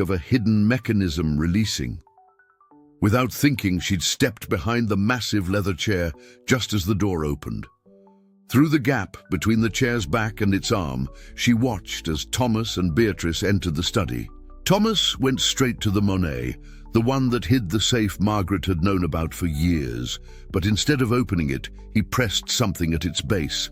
of a hidden mechanism releasing. Without thinking, she'd stepped behind the massive leather chair just as the door opened. Through the gap between the chair's back and its arm, she watched as Thomas and Beatrice entered the study. Thomas went straight to the Monet, the one that hid the safe Margaret had known about for years, but instead of opening it, he pressed something at its base.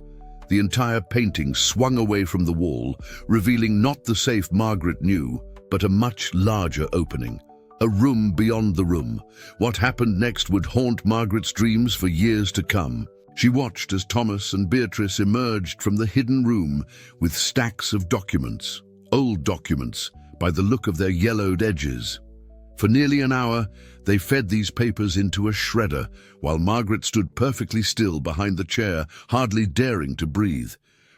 The entire painting swung away from the wall, revealing not the safe Margaret knew, but a much larger opening. A room beyond the room. What happened next would haunt Margaret's dreams for years to come. She watched as Thomas and Beatrice emerged from the hidden room with stacks of documents, old documents, by the look of their yellowed edges. For nearly an hour, they fed these papers into a shredder, while Margaret stood perfectly still behind the chair, hardly daring to breathe.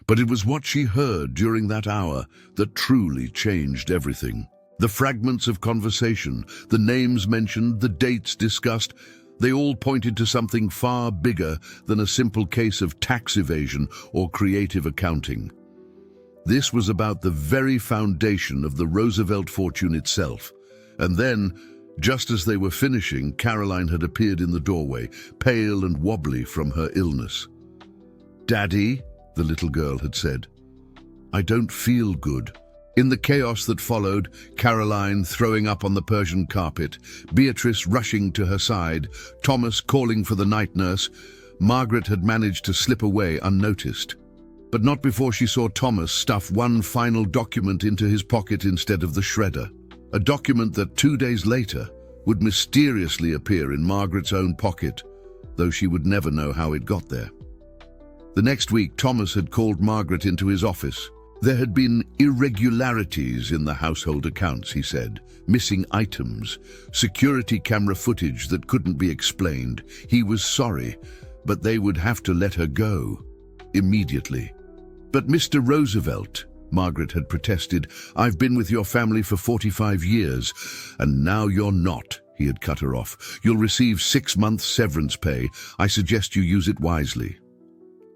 But it was what she heard during that hour that truly changed everything. The fragments of conversation, the names mentioned, the dates discussed, they all pointed to something far bigger than a simple case of tax evasion or creative accounting. This was about the very foundation of the Roosevelt fortune itself. And then, just as they were finishing, Caroline had appeared in the doorway, pale and wobbly from her illness. "Daddy," the little girl had said, "I don't feel good." In the chaos that followed, Caroline throwing up on the Persian carpet, Beatrice rushing to her side, Thomas calling for the night nurse, Margaret had managed to slip away unnoticed. But not before she saw Thomas stuff one final document into his pocket instead of the shredder. A document that 2 days later would mysteriously appear in Margaret's own pocket, though she would never know how it got there. The next week, Thomas had called Margaret into his office. There had been irregularities in the household accounts, he said, missing items, security camera footage that couldn't be explained. He was sorry, but they would have to let her go immediately. "But Mr. Roosevelt," Margaret had protested, "I've been with your family for 45 years, and now you're not," he had cut her off. "You'll receive 6 months severance pay. I suggest you use it wisely."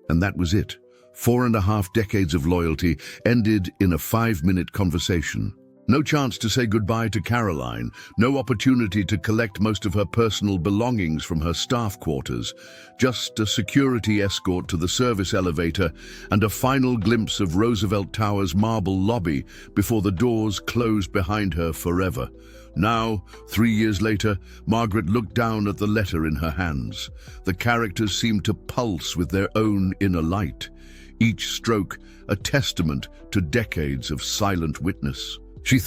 And that was it. 4.5 decades of loyalty ended in a 5-minute conversation. No chance to say goodbye to Caroline, no opportunity to collect most of her personal belongings from her staff quarters, just a security escort to the service elevator and a final glimpse of Roosevelt Tower's marble lobby before the doors closed behind her forever. Now, 3 years later, Margaret looked down at the letter in her hands. The characters seemed to pulse with their own inner light, each stroke a testament to decades of silent witness. She thought